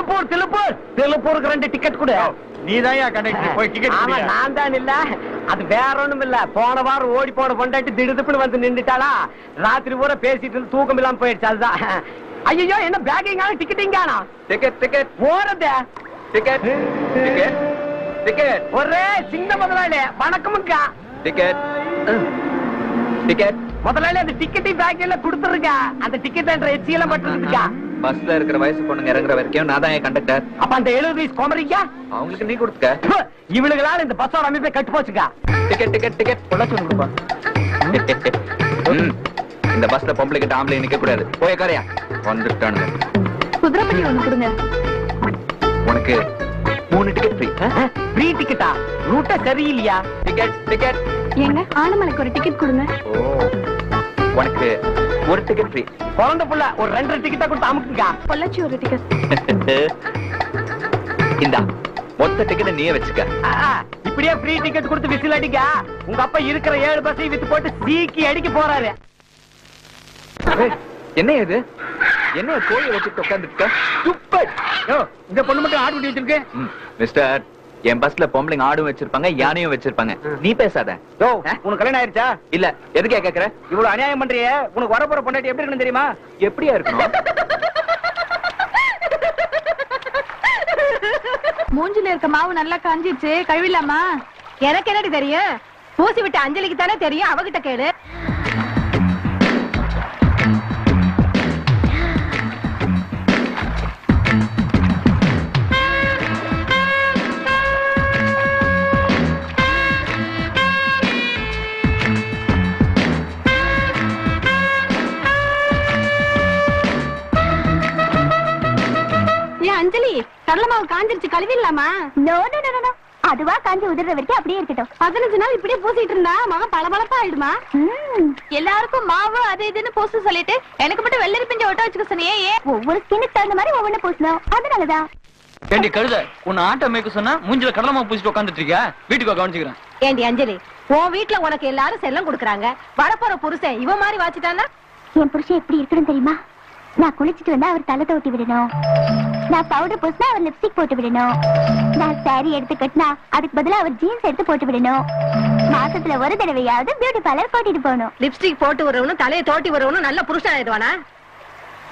திருப்பூருக்கு 2 டிக்கெட் கொடு. நீதாயா கண்டக்டர் போய் டிக்கெட் ஆமா நான் தான் இல்ல, அது வேற ஒண்ணும் இல்ல. போன வாரம் ஓடி போன பொண்டாட்டி திடுதுப்புன்னு வந்து நின்றுட்டாளா, ராத்திரி பூரா பேசிட்டு தூக்கம் இல்லாம போயிடுச்சு. அதுதான். ஐயோ என்ன பேக்கிங் டிக்கெட்டிங் டிக்கெட் போறது டிக்கெட் டிக்கெட் டிக்கெட் ஒரே சின்ன முதலாளி வணக்கமுக்கா. டிக்கெட் டிக்கெட் முதலாளி அந்த டிக்கெட்டையும் பேக்கிங்ல கொடுத்துருங்க. அந்த டிக்கெட் எச்சியெல்லாம் பட்டுருக்கா. பஸ்ல இருக்கிற வயசு பொண்ணுங்க இறங்குற வரைக்கும் நான் தான் கண்டக்டர். அப்ப அந்த 70 வயசு குமரிக்கா அவங்களுக்கு நீ கொடுத்துக்க. இவளுகளால இந்த பஸ்ஸோட அமைப்பை கட்டு போச்சுக்கா. டிக்கெட் டிக்கெட் டிக்கெட் பொள்ளாச்சி கொடுப்பா. இந்த பஸ்ல பொம்பளை கிட்ட ஆம்பளை நிக்க கூடாது. போய் காரியா வந்துட்டானுங்க. குதிரைப்பட்டி ஒண்ணு கொடுங்க. உனக்கு 3 டிக்கெட் ஃப்ரீ. ஃப்ரீ டிக்கெட்டா? ரூட்டே சரியில்லையா? டிக்கெட் டிக்கெட் ஏங்க ஆனமலைக்கு ஒரு டிக்கெட் கொடுங்க. ஓ உனக்கு 1 டிக்கெட் ஃப்ரீ. குழந்தை புள்ள ஒரு 2 டிக்கெட்டா கொடுத்து அமுக்குங்க. பொள்ளாச்சி ஒரு டிக்கெட். இந்தா மொத்த டிக்கெட் நீயே வச்சுக்க. இப்படியே ஃப்ரீ டிக்கெட் கொடுத்து விசில் அடிக்க. உங்க அப்பா இருக்கிற 7 பஸ்ஸையும் வித்து போட்டு சீக்கி அடிக்க போறாரு. என்ன இது? என்ன கோழி வச்சுட்டு உட்கார்ந்துருக்க? இந்த பொண்ணு மட்டும் ஆடு குட்டி வச்சிருக்கு. மிஸ்டர், என் பஸ்ல பொம்பளைங்க ஆடும் வச்சிருப்பாங்க, யானையும் வச்சிருப்பாங்க. நீ பேசாத. உனக்கு கல்யாணம் ஆயிருச்சா? இல்ல. எதுக்கே கேக்குற? இவ்வளவு அநியாயம் பண்றியே. உனக்கு வரப்போற பொண்டாட்டி எப்படி இருக்குன்னு தெரியுமா? எப்படியா இருக்கணும்? மூஞ்சில இருக்க மாவு நல்லா காஞ்சிச்சு, கழுவிடலாமா? எனக்கு என்னடி தெரியும்? பூசி விட்டு அஞ்சலிக்கு தானே தெரியும், அவகிட்ட கேளு. அஞ்சலி, கடலை மாவு காஞ்சிருச்சு, கழுவிடலாமா? நோ நோ நோ நோ, அதுவா காஞ்சி உதிர்ற வரைக்கும் அப்படியே இருக்கட்டும். 15 நாள் இப்படியே பூசிட்டு இருந்தா மகன் பளபளப்பா ஆயிடுமா? எல்லாருக்கும் மாவு அது இதுன்னு பூச சொல்லிட்டு எனக்கு மட்டும் வெள்ளரி பிஞ்ச ஒட்ட வச்சுக்க சொன்னியே. ஒவ்வொரு ஸ்கின்னுக்கு தகுந்த மாதிரி ஒவ்வொன்னு பூசணும், அதனாலதான். ஏண்டி கழுத, உன்னை ஆட்டோ மேய்க்க சொன்னா மூஞ்சில கடலை மாவு பூசிட்டு உட்காந்துட்டு இருக்கியா? வீட்டுக்கு கவனிச்சுக்கிறேன். ஏண்டி அஞ்சலி, உன் வீட்டுல உனக்கு எல்லாரும் செல்லம் கொடுக்குறாங்க, வரப்போற புருஷன் இவ மாதிரி வாச்சிட்டானா? என் புருஷன் எப்படி இருக்கணும் தெரியுமா? நான் குளிச்சுட்டு வந்தா அவர் தலை தோட்டி விடணும், நான் பவுடர் பூசினா அவர் லிப்ஸ்டிக் போட்டு விடணும், நான் சாரி எடுத்து கட்டினா அதுக்கு பதிலா அவர் ஜீன்ஸ் எடுத்து போட்டு விடணும், மாசத்துல ஒரு தடவையாவது பியூட்டி பார்லர் கூட்டிட்டு போகணும். லிப்ஸ்டிக் போட்டு வரவனும் தலையை தோட்டி வரவனும் நல்ல புருஷன் ஆயிடுவானா?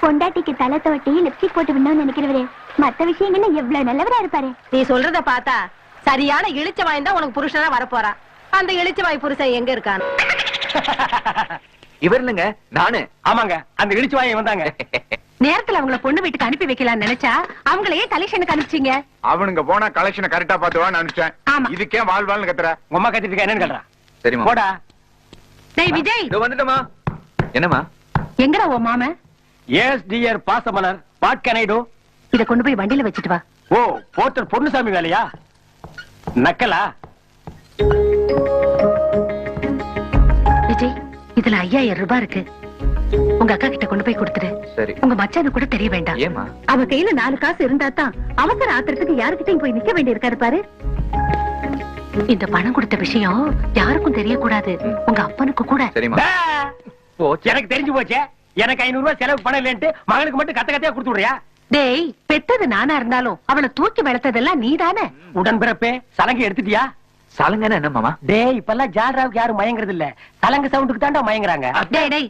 பொண்டாட்டிக்கு தலை தோட்டி லிப்ஸ்டிக் போட்டு விடணும்னு நினைக்கிறவரு மத்த விஷயங்கள்ல எவ்வளவு நல்லவரா இருப்பாரு. நீ சொல்றத பார்த்தா சரியான இழிச்ச வாய் தான் உனக்கு புருஷனா வரப்போறான். அந்த இழிச்ச வாய் புருஷன் எங்க இருக்கான்? இவர் இல்லங்க, நானு. ஆமாங்க, அந்த இடிச்சு வாங்கி வந்தாங்க. நேரத்துல அவங்கள பொண்ணு வீட்டுக்கு அனுப்பி வைக்கலாம்னு நினைச்சா அவங்களையே கலெக்ஷனுக்கு அனுப்பிச்சீங்க. அவனுங்க போனா கலெக்ஷனை கரெக்டா பாத்துவான்னு நினைச்சேன். ஆமா. இதுக்கே வாழ்வாள்னு கத்துற. உங்க அம்மா கத்திட்டு என்னன்னு கேட்டா? சரிமா போடா. டேய் விஜய், இதோ வந்துட்டமா. என்னமா? எங்கடா உன் மாமன்? S dear Pasamalar, what can I to? இத கொண்டு போய் வண்டியில வச்சிட்டு வா. ஓ, போர்ட்டர் பொன்னுசாமி வேலையா? நக்கலா? விஜய், இதுல 5000 ரூபாய் இருக்கு. உங்க அக்கா கிட்ட கொண்டு போய் கொடுத்துரு. சரி. உங்க மச்சானு கூட தெரிய வேண்டாம். ஏமா? அவ கையில 4 காசு இருந்தா தான் அவசர ஆத்திரத்துக்கு யாருக்கிட்டையும் போய் நிக்க வேண்டி இருக்காரு பாரு. இந்த பணம் கொடுத்த விஷயம் யாருக்கும் தெரியக்கூடாது, உங்க அப்பனுக்கு கூட. சரிமா. எனக்கு தெரிஞ்சு போச்சே. எனக்கு 500 ரூபாய் செலவு பணம் இல்லன்ட்டு மகனுக்கு மட்டும் கத்த கத்தையா கொடுத்து விடுறியா? டேய், பெத்தது நானா இருந்தாலும் அவளை தூக்கி வளர்த்ததெல்லாம் நீதானே. உடன்பிறப்பே, சலங்கை எடுத்துட்டியா? சலங்கன்னு என்ன மாமா? டேய், இப்பெல்லாம் ஜால்ராவுக்கு யாரும் மயங்குறது இல்ல, சலங்க சவுண்டுக்கு தாண்டா மயங்குறாங்க. டேய் டேய்,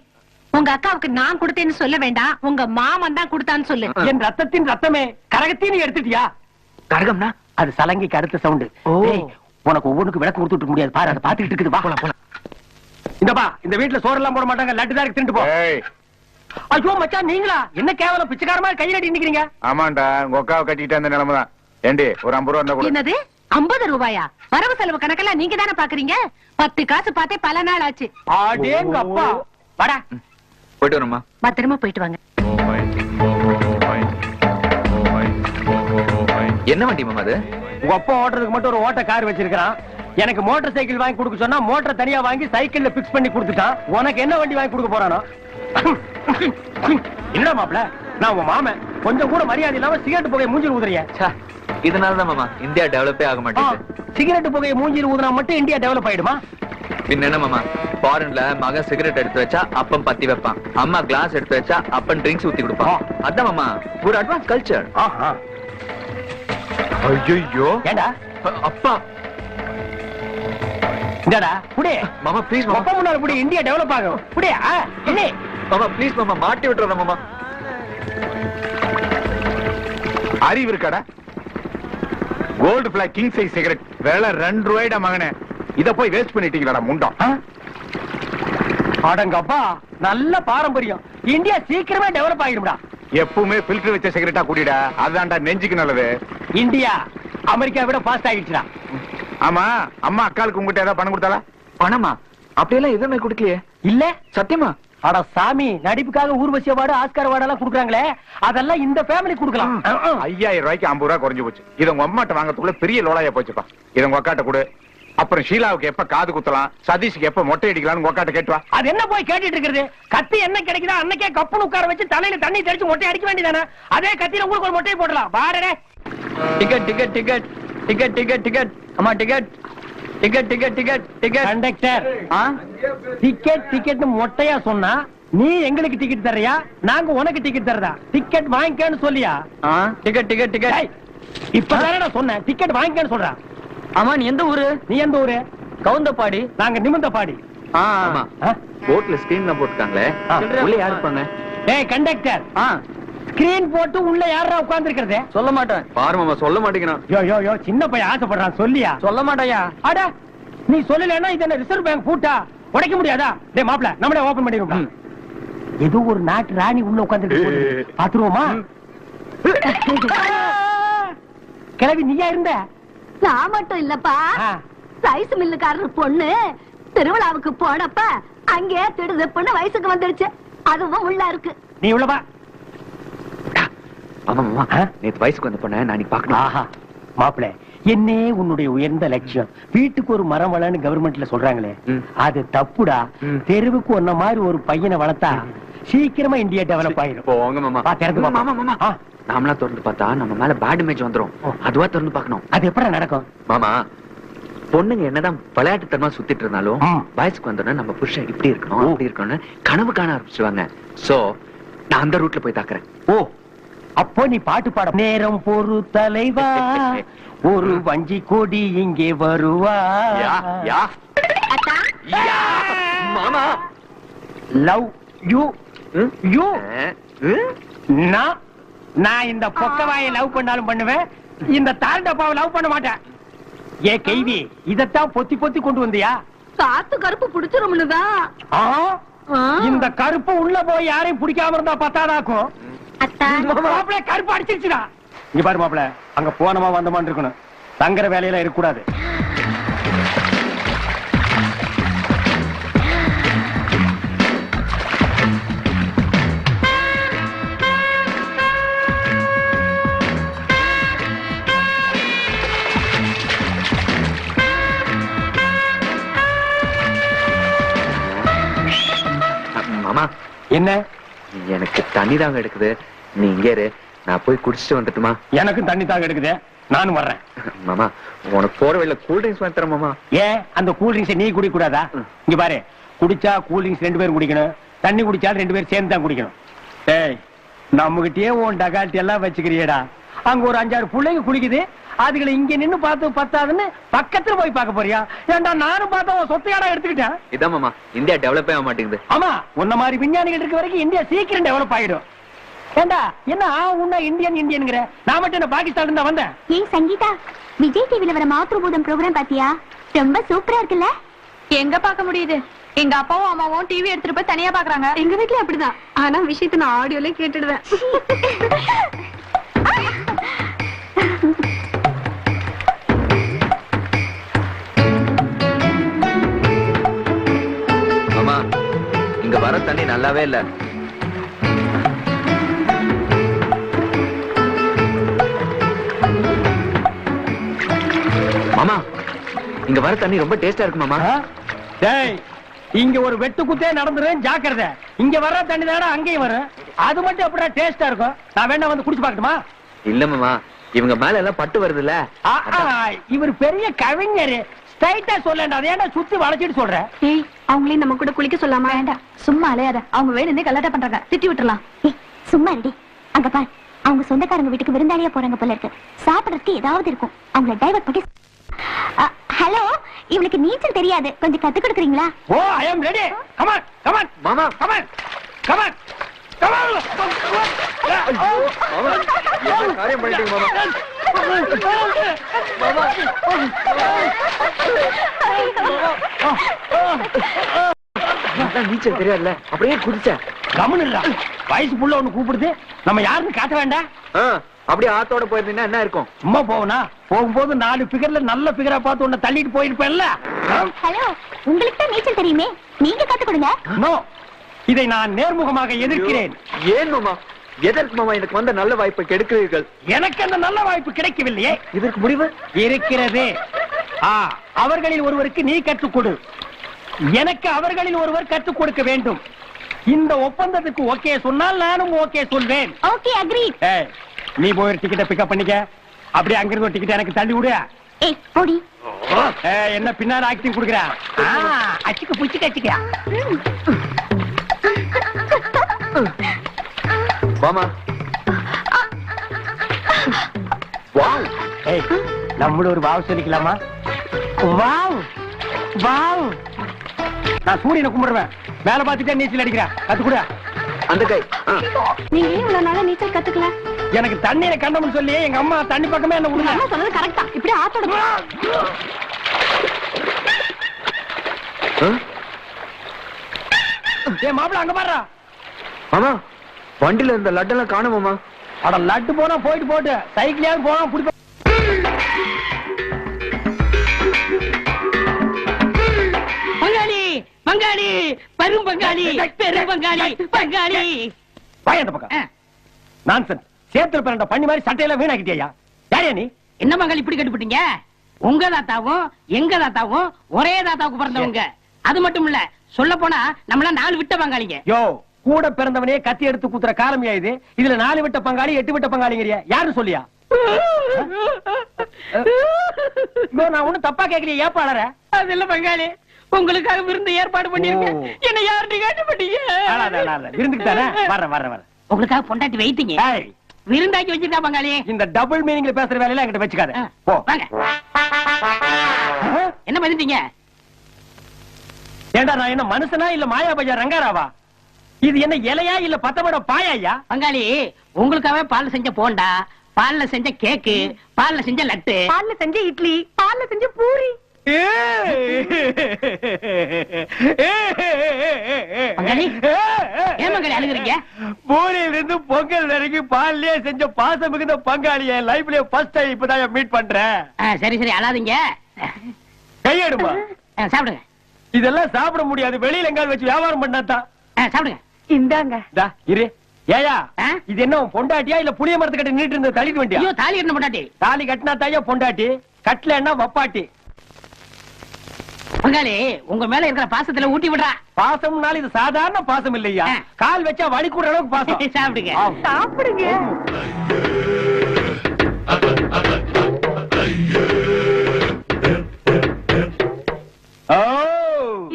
உங்க அக்காவுக்கு நான் கொடுத்தேன்னு சொல்ல வேண்டாம், உங்க மாமன் தான் கொடுத்தான்னு சொல்லு. என் ரத்தத்தின் ரத்தமே, கரகத்தையும் எடுத்துட்டியா? கரகம்னா அது சலங்கைக்கு அடுத்த சவுண்டு. உனக்கு ஒவ்வொன்றுக்கு விளக்கு கொடுத்துட்டு முடியாது பாரு, அதை பாத்துக்கிட்டு இருக்குது. வா போலாம். இந்த பா, இந்த வீட்டுல சோறு எல்லாம் போட மாட்டாங்க, லட்டு தான் தின்னுட்டு போ. ஐயோ மச்சான், நீங்களா? என்ன கேவலம், பிச்சைக்காரமா கையில நிக்கிறீங்க. ஆமாண்டா, உங்க அக்காவை கட்டிட்டு அந்த நிலைமைதான். ஏண்டி ஒரு 50 ரூபா இருந்தா என்னது 50 ரூபாயா? வரவு செலவு கணக்கெல்லாம் நீங்க தானே பாக்குறீங்க. 10 காசு பார்த்தே பல நாள் ஆச்சு. அடேங்க அப்பா, வாடா. போயிட்டு வரமா? பத்திரமா போயிட்டு வாங்க. என்ன வண்டி மாமா அது? உங்க அப்பா ஓட்டுறதுக்கு மட்டும் ஒரு ஓட்ட கார் வச்சிருக்கான். எனக்கு மோட்டார் சைக்கிள் வாங்கி கொடுக்க சொன்னா மோட்டர் தனியா வாங்கி சைக்கிள்ல பிக்ஸ் பண்ணி கொடுத்துட்டான். உனக்கு என்ன வண்டி வாங்கி கொடுக்க போறானோ? என்ன மாப்பிள, நான் உன் மாமன், கொஞ்சம் கூட மரியாதை இல்லாம சிகரெட் புகையை மூஞ்சில் ஊதுறிய. இதனாலதான் மாமா இந்தியா டெவலப்பே ஆக மாட்டேங்குது. சிகரெட் புகையை மூஞ்சில் ஊதுனா மட்டும் இந்தியா டெவலப் ஆயிடுமா? பின்ன என்ன மாமா, ஃபாரின்ல மகன் சிகரெட் எடுத்து வச்சா அப்பன் பத்தி வைப்பான், அம்மா கிளாஸ் எடுத்து வச்சா அப்பன் ட்ரிங்க்ஸ் ஊத்தி கொடுப்பான். அதான் மாமா ஒரு அட்வான்ஸ் கல்ச்சர். ஐயோ ஏண்டா அப்பா இந்தடா புடி மாமா ப்ளீஸ் மாமா, அப்பா முன்னால புடி, இந்தியா டெவலப் ஆகும். புடி என்ன மாமா ப்ளீஸ் மாமா, மாட்டி விட்டுறத மாமா. அறிவு இருக்காடா? Gold Flake king size cigarette விலை 2 ரூபாய்டா மகனே. இத போய் வேஸ்ட் பண்ணிட்டீங்களாடா முண்டம். அடங்கப்பா, நல்ல பாரம்பரியம். இந்தியா சீக்கிரமே டெவலப் ஆகிடும்டா. எப்பவுமே ஃபில்டர் வச்ச சிகரெட்டா குடிடா, அதுதான்டா நெஞ்சுக்கு நல்லது. இந்தியா அமெரிக்கா விட ஃபாஸ்ட் ஆகிடுச்சுடா. ஆமா, அம்மா அக்காளுக்கு உங்ககிட்ட ஏதாவது பணம் கொடுத்தாளா? பணமா? அப்படியெல்லாம் எதுவுமே கொடுக்கலையே. இல்ல சத்தியமா? அட சாமி, நடிப்புக்காக ஊர்வசி அவார்டு ஆஸ்கார் அவார்டு எல்லாம் குடுக்குறாங்களே, அதெல்லாம் இந்த ஃபேமிலி குடுக்கலாம். 5000 ரூபாய்க்கு 50 ரூபாய் குறைஞ்சு போச்சு. இத உங்க அம்மாட்ட வாங்கறதுக்குள்ள பெரிய லோலாயா போச்சுப்பா. இத உங்க அக்காட்ட கொடு. அப்புறம் ஷீலாவுக்கு எப்ப காது குத்தலாம், சதீஷுக்கு எப்ப மொட்டை அடிக்கலாம்னு உங்க அக்காட்ட கேட்டு வா. அது என்ன போய் கேட்டுட்டு இருக்கிறது? கத்தி என்ன கிடைக்குதா அன்னைக்கே கப்புன்னு உட்கார வச்சு தலையில தண்ணி தெளிச்சு மொட்டை அடிக்க வேண்டியதானே? அதே கத்தியில உங்களுக்கு ஒரு மொட்டையை போடலாம். பாருடே. Ticket ticket ticket ticket ticket ticket அம்மா ticket ticket ticket ticket ticket. Conductor, ticket ticket மொட்டையா சொன்னா நீ எங்களுக்கு டிக்கெட் தர்றியா, நாங்க உனக்கு டிக்கெட் தரதா? டிக்கெட் வாங்கிக்கன்னு சொல்லியா? Ticket ticket ticket. இப்பதானே நான் சொன்னேன் டிக்கெட் வாங்கிக்கன்னு சொல்றேன். ஆமா, நீ எந்த ஊரு? நீ எந்த ஊரு? கவுந்தப்பாடி. நாங்க நிமிந்தபாடி. ஆமா, போட்ல ஸ்கிரீன்ல போட்டுருக்காங்களே, உள்ள யாரு இருப்பாங்க? ஏய் கண்டக்டர், ஸ்கிரீன் போட்டு உள்ள யாரா உட்கார்ந்து இருக்கிறது? சொல்ல மாட்டேன். பாரு மாமா, சொல்ல மாட்டேங்கிறான். யோ யோ யோ, சின்ன பையன் ஆசைப்படுறான், சொல்லியா? சொல்ல மாட்டாயா? அட, நீ சொல்லலன்னா இது என்ன ரிசர்வ் பேங்க் பூட்டா? உடைக்க முடியாதா? டேய் மாப்ள, நம்மளே ஓபன் பண்ணிடுவோம். ஏதோ ஒரு நாட்டு ராணி உள்ள உட்கார்ந்து பாத்துருவோமா? கிளவி நீயா இருந்த? நான் மட்டும் இல்லப்பா, ரைஸ் மில்லுக்காரர் பொண்ணு திருவிழாவுக்கு போனப்ப அங்கே திடுதப்புன்னு வயசுக்கு வந்துருச்சு. அதுவும் உள்ள இருக்கு. நீ உள்ளவா? ஆமா மாமா, நேத்து வயசுக்கு வந்த பொண்ண நான் பாக்கணும். ஆஹா மாப்பிள, என்னே உன்னுடைய உயர்ந்த லட்சியம். வீட்டுக்கு ஒரு மரம் வளன்னு கவர்மெண்ட்ல சொல்றாங்களே, அது தப்புடா. தெருவுக்கு ஒன்ன மாதிரி ஒரு பையனை வளர்த்தா சீக்கிரமா இந்தியா டெவலப் ஆயிடும். போங்க மாமா. திறந்து மாமா மாமா, நாமளா திறந்து பார்த்தா நம்ம மேல பேட் இமேஜ் வந்துரும். அதுவா திறந்து பார்க்கணும். அது எப்படி நடக்கும் மாமா? பொண்ணுங்க என்னதான் விளையாட்டுத்தனமா சுத்திட்டு இருந்தாலும் வயசுக்கு வந்தோன்னா நம்ம புருஷன் இப்படி இருக்கணும் அப்படி இருக்கணும் கனவு காண ஆரம்பிச்சுவாங்க. சோ நான் அந்த ரூட்ல போய் தாக்குறேன். ஓ, அப்போ நீ பாட்டு பாட. நேரம் பொறு தலைவா, ஒரு வஞ்சி கொடி இங்கே வருவா. மாமா, லவ் யூ யூ. நான் இந்த பொக்கவாயை லவ் பண்ணாலும் பண்ணுவேன், இந்த தாழ்டப்பாவை லவ் பண்ண மாட்டேன். ஏ கேள்வி, இதத்தான் பொத்தி பொத்தி கொண்டு வந்தியா? காத்து கருப்பு புடிச்சிரும்னுதான். இந்த கருப்பு உள்ள போய் யாரையும் பிடிக்காம இருந்தா பத்தாதாக்கும். மாப்பிள கருப்பு அடிச்சிருச்சுடா. இங்க பாரு மாப்பிள, அங்க போனமா வந்தமான்னு இருக்கணும். தங்குற வேலையில இருக்கக்கூடாது. மாமா, என்ன? எனக்கு தண்ணி தாங்க எடுக்குது, நீ இங்கே இரு, நான் போய் குடிச்சிட்டு வந்துட்டுமா? எனக்கும் தண்ணி தாங்க எடுக்குது, நானும் வர்றேன். மாமா, உனக்கு போற வழியில கூல் ட்ரிங்க்ஸ் வாங்கி தரேன் மாமா. ஏன் அந்த கூல் ட்ரிங்க்ஸ் நீ குடிக்க கூடாதா? இங்க பாரு, குடிச்சா கூல் ட்ரிங்க்ஸ் 2 பேரும் குடிக்கணும், தண்ணி குடிச்சாலும் 2 பேரும் சேர்ந்து தான் குடிக்கணும். ஏய், நம்மகிட்டயே உன் டகால்ட்டி எல்லாம் வச்சுக்கிறியடா. அங்க ஒரு 5-6 பிள்ளைங்க குடிக்குது, அதுகளை இங்க நின்னு பார்த்து பத்தாதுன்னு பக்கத்துல போய் பார்க்க போறியா? ஏண்டா நானும் பார்த்தா உன் சொத்தையாடா எடுத்துக்கிட்டேன். இதான் மாமா, இந்தியா டெவலப் ஆக மாட்டேங்குது. ஆமா, உன்ன மாதிரி விஞ்ஞானிகள் இருக்க வரைக்கும் இந்தியா சீக்கிரம் டெவலப் ஆயிடும். ஏண்டா என்ன உன்ன இந்தியன்ங்கிற? நான் மட்டும் என்ன பாகிஸ்தான் இருந்தா வந்தேன். ஏய் சங்கீதா, விஜய் டிவில வர மாத்ருபூதம் ப்ரோகிராம் பாத்தியா? ரொம்ப சூப்பரா இருக்குல்ல? எங்க பார்க்க முடியுது? எங்க அப்பாவும் அம்மாவும் டிவி எடுத்துட்டு போய் தனியா பாக்குறாங்க. எங்க வீட்லயும் அப்படிதான். ஆனா விஷயத்தை நான் ஆடியோல கேட்டுடுவேன். மாமா, இங்க வர தண்ணி நல்லாவே இல்ல. மாமா, இங்க வர தண்ணி ரொம்ப டேஸ்டா இருக்கு மாமா. டேய், இங்க ஒரு வெட்டு குத்தே நடந்துரும், ஜாக்கிரதை. இங்க வர்ற தண்ணி தானே அங்கேயும் வரும். அது மட்டும் அப்படியே டேஸ்டா இருக்கும். நான் வேணா வந்து குடிச்சு பார்க்கட்டுமா? இல்ல மாமா, இவங்க மேல எல்லாம் பட்டு வருதுல்ல. இவர் பெரிய கவிஞர், ஸ்ட்ரைட்டா சொல்லேன்டா. அதை ஏன்டா சுத்தி வளைச்சிட்டு சொல்ற? ஏய் அவங்களையும் நம்ம கூட குளிக்க சொல்லாமா? வேண்டாம், சும்மா அலையாத. அவங்க வேணும்னே கலாட்டா பண்றாங்க, திட்டி விட்டுறலாம். ஏய் சும்மா ரெடி. அங்க பாரு, அவங்க சொந்தக்காரங்க வீட்டுக்கு விருந்தாளியா போறாங்க போல இருக்கு. சாப்பிடறதுக்கு ஏதாவது இருக்கும், அவங்கள டைவர்ட் பண்ணி. ஹலோ, இவளுக்கு நீச்சல் தெரியாது, கொஞ்சம் கத்து கொடுக்குறீங்களா? ஓ, I am ready. Come on, come on மாமா. Come on, come on, come on. மாமா, என்ன காரியம் பண்ணிட்டீங்க மாமா? நீச்சல் தெரியாதுல்ல, அப்படியே குதிச்சேன். கமன் இல்ல, வயசு புள்ள ஒண்ணு கூப்பிடுது, நம்ம யாருன்னு காட்ட வேண்டாம். அப்படியே ஆத்தோட போயிருந்தீங்கன்னா என்ன இருக்கும்? சும்மா போவனா? போகும்போது 4 பிகர்ல நல்ல பிகரா பார்த்து உன்னை தள்ளிட்டு போயிருப்பேன்ல. ஹலோ, உங்களுக்கு தான் நீச்சல் தெரியுமே, நீங்க கத்து கொடுங்க. நோ, இதை நான் நேர்முகமாக எதிர்க்கிறேன். ஏன் மாமா? எதற்கு மாமா எனக்கு வந்த நல்ல வாய்ப்பை கெடுக்கிறீர்கள்? எனக்கு அந்த நல்ல வாய்ப்பு கிடைக்கவில்லையே. இதற்கு முடிவு இருக்கிறது. அவர்களில் ஒருவருக்கு நீ கற்றுக் கொடு, எனக்கு அவர்களில் ஒருவர் கற்றுக் கொடுக்க வேண்டும். இந்த ஒப்பந்தத்துக்கு ஓகே சொன்னால் நானும் ஓகே சொல்வேன். Okay, agree. நீ போய் டிக்கெட்டை பிக்கப் பண்ணிக்க, அப்படியே அங்கிருந்து ஒரு டிக்கெட் எனக்கு தள்ளி விடு. ஏய் போடி. என்ன பின்னால ஆக்டிங் கொடுக்குற? அச்சுக்கு புச்சுக்கு அச்சுக்க. மாமா. வாவ். ஏய், நம்மள ஒரு வாவ் சொல்லிக்கலாமா? Wow wow. நான் சூரியனை கும்பிடுவேன், வேலை பார்த்துட்டே நீச்சல் அடிக்கிறேன், கத்துக்கூட. அந்த கை. நீங்க ஏன் இவ்வளவு நாளா நீச்சல் கத்துக்கல? எனக்கு தண்ணீரை கண்டம்னு சொல்லி எங்க அம்மா தண்ணி பக்கமே என்ன விடுங்க. அம்மா சொன்னது கரெக்டா, இப்படி ஆத்தோட. ஏ மாப்பிள, அங்க பாரு. மாமா, வண்டியில இந்த லட்டெல்லாம் காணுமாமா? அட லட்டு போனா போயிட்டு போட்டு, சைக்கிளையாவது போனா புடிப்ப. பங்காளி பங்காளி, பெரும் பங்காளி, பெரும் பங்காளி, பங்காளி. வாய் அந்த பக்கம். நான்சென்ஸ். சேத்துல பிறந்த பண்ணி மாதிரி சட்டையெல்லாம் வீணாக்கிட்டியா? யாரையா நீ? என்ன பங்காளி இப்படி கட்டுப்பிட்டீங்க? உங்க தாத்தாவும் எங்க தாத்தாவும் ஒரே தாத்தாவுக்கு பிறந்தவங்க. அது மட்டும் இல்ல, சொல்ல போனா நம்மள 4 விட்ட பங்காளிங்க. யோ, கூட பிறந்தவனே கத்தி எடுத்து குத்துற காலமையா இது? இதுல 4 விட்ட பங்காளி 8 விட்ட பங்காளிங்கறியா? யாரு சொல்லியா? நான் ஒண்ணு தப்பா கேக்குறீங்க, ஏப்பா அழற? அது இல்ல பங்காளி, உங்களுக்காக விருந்து ஏற்பாடு பண்ணிருக்கேன். என்ன யார்கிட்ட கேட்டுப்பட்டீங்க? விருந்துக்கு தானே வரேன் வரேன் வரேன். உங்களுக்காக பொண்டாட்டி வைத்தீங்க, விருந்தாக்கி வச்சிருக்கா பங்காளி. இந்த டபுள் மீனிங்ல பேசுற வேலையில என்கிட்ட வச்சுக்காத. போ. வாங்க. என்ன பண்ணிட்டீங்க? ஏண்டா, நான் என்ன மனுஷனா இல்ல மாயா பையா ரங்காராவா? இது என்ன இலையா இல்ல பத்தமட பாயா? பங்காளி, உங்களுக்காகவே பால்ல செஞ்ச போண்டா, பால்ல செஞ்ச கேக்கு, பால்ல செஞ்ச லட்டு, பால்ல செஞ்ச இட்லி, பால்ல செஞ்ச பூரி. பங்காளி, ஏன் பங்காளி அழுகுறீங்க? பூரியில இருந்து பொங்கல் வரைக்கும் பால்லயே செஞ்ச பாசம் மிகுந்த பங்காளி என் லைஃப்லயே ஃபர்ஸ்ட் டைம் இப்பதான் மீட் பண்றேன். சரி சரி, அழாதீங்க. கையெடுமா. சாப்பிடுங்க. இதெல்லாம் சாப்பிட முடியாது, வெளியில எங்காவது வச்சு வியாபாரம் பண்ணாதான். சாப்பிடுங்க. இந்தாங்க. இரு. ஏயா, இது என்ன பொண்டாட்டியா இல்ல புளிய மரத்து கட்டி நின்று இருந்த தள்ளிட்டு வண்டியா? ஐயோ, தாலி கட்டின பொண்டாட்டி. தாலி கட்டினா தாயா பொண்டாட்டி, கட்டல என்ன வப்பாட்டி. பங்காளி, உங்க மேல இருக்கிற பாசத்துல ஊட்டி விடுறா. பாசம்னால இது சாதாரண பாசம் இல்லையா, கால் வச்சா வலி கூட அளவுக்கு பாசம். சாப்பிடுங்க. சாப்பிடுங்க.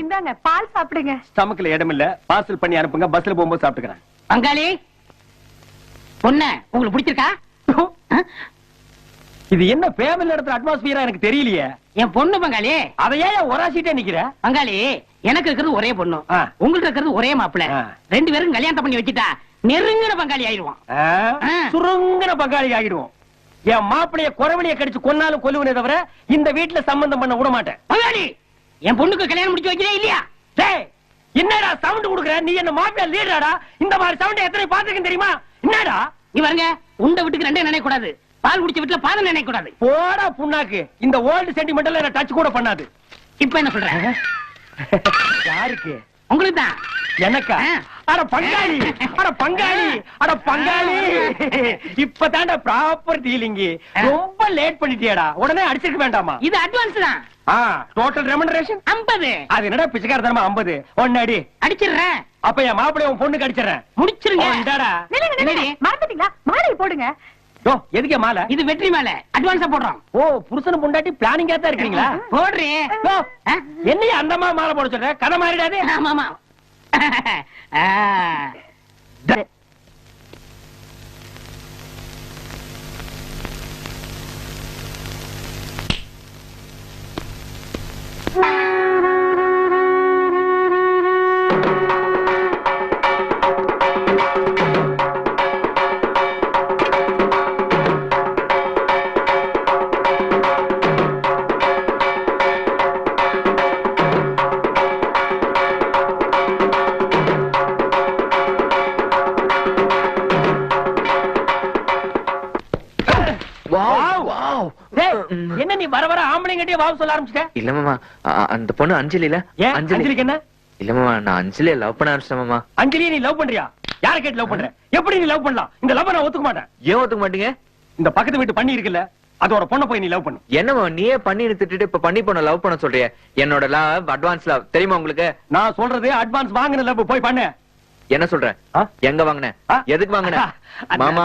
இந்தாங்க, பால் சாப்பிடுங்க. ஸ்டமக்ல இடம் இல்ல, பார்சல் பண்ணி அனுப்புங்க, பஸ்ல போகும்போது சாப்பிட்டுக்கிறேன். பங்காளி, பொண்ணு உங்களுக்கு பிடிச்சிருக்கா? இது என்ன ஃபேமிலி நடத்துற அட்மாஸ்பியரா எனக்கு தெரியலையே. என் பொண்ணு பங்காளி. அதையே ஒராசிட்டே நிக்கிற? பங்காளி, எனக்கு இருக்கிறது ஒரே பொண்ணு, உங்களுக்கு இருக்கிறது ஒரே மாப்பிள்ளை. 2 பேரும் கல்யாணம் பண்ணி வச்சுட்டா நெருங்கின பங்காளி ஆயிடுவோம். சுருங்கின பங்காளி ஆகிடுவோம். என் மாப்பிளைய குறவழிய கடிச்சு கொன்னாலும் கொல்லுவனே தவிர இந்த வீட்டுல சம்பந்தம் பண்ண விட மாட்டேன். பங்காளி, என் பொண்ணுக்கு கல்யாணம் முடிச்சு வைக்கிறே இல்லையா? என்னடா சவுண்ட் கொடுக்குற? நீ என்ன மாப்பிள்ள லீடராடா? இந்த மாதிரி சவுண்ட் எத்தனை பாத்துருக்கேன் தெரியுமா? என்னடா நீ பாருங்க, உண்ட வீட்டுக்கு 2 நினைக்க கூடாது, பால் குடிச்ச வீட்டுல பாதம் நினைக்க கூடாது. போடா புண்ணாக்கு, இந்த ஓல்டு சென்டிமெண்டல் என்ன டச் கூட பண்ணாது. இப்ப என்ன சொல்ற? யாருக்கு? உங்களுக்கு தான். எனக்கா? அட பங்காளி, அட பங்காளி, அட பங்காளி, இப்பதான்டா ப்ராப்பர் டீலிங். ரொம்ப லேட் பண்ணிட்டியடா, உடனே அடிச்சிருக்க வேண்டாமா? இது அட்வான்ஸ் தான். Total remuneration 50. அது என்னடா பிச்சைக்காரத்தனமா 50? ஒன்னு அடி அடிச்சிடுறேன். அப்ப என் மாப்பிளைய உன் பொண்ணுக்கு அடிச்சிடுறேன். முடிச்சிருங்க. மறந்துட்டீங்களா? மாலை போடுங்க. யோ எதுக்கே மாலை? இது வெற்றி மாலை, அட்வான்ஸா போடுறோம். ஓ புருஷன் பொண்டாட்டி பிளானிங்கா தான் இருக்கீங்களா? போடுறே. யோ, என்னைய அந்த மாலை போட சொல்ற? கதை மாறிடாதே. ஆமா ஆமா. என்ன நீ வர வர ஆம்பளைங்கிட்டே வாவ் சொல்ல ஆரம்பிச்சிட்ட? இல்ல மாமா, அந்த பொண்ணு அஞ்சலில. ஏன் அஞ்சலிக்கு என்ன? இல்ல மாமா, நான் அஞ்சலியை லவ் பண்ண ஆரம்பிச்சேன் மாமா. அஞ்சலியை நீ லவ் பண்றியா? யாரை கேட்டு லவ் பண்ற? எப்படி நீ லவ் பண்ணலாம்? இந்த லவ் நான் ஒத்துக்க மாட்டேன். ஏன் ஒத்துக்க மாட்டீங்க? இந்த பக்கத்து வீட்டு பண்ணி இருக்குல்ல, அதோட பொண்ணை போய் நீ லவ் பண்ணு. என்னமா நீயே பண்ணி திட்டுட்டு இப்ப பண்ணி பொண்ண லவ் பண்ண சொல்றிய? என்னோட லவ் அட்வான்ஸ் லவ் தெரியுமா உங்களுக்கு? நான் சொல்றது அட்வான்ஸ் வாங்கின லவ். போய் பண்ணு. என்ன சொல்ற? எங்க வாங்கின? எதுக்கு வாங்கின? மாமா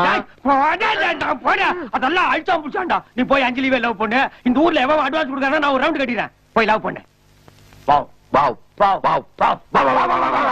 அதெல்லாம் அழிச்சா புடிச்சாண்டா. நீ போய் அஞ்சலிவே லவ் பண்ணு. இந்த ஊர்ல எவன் அட்வான்ஸ் கொடுக்கறா நான் ஒரு ரவுண்ட் கட்டிடுறேன். போய் லவ் பண்ணு. Wow wow wow wow wow wow wow wow.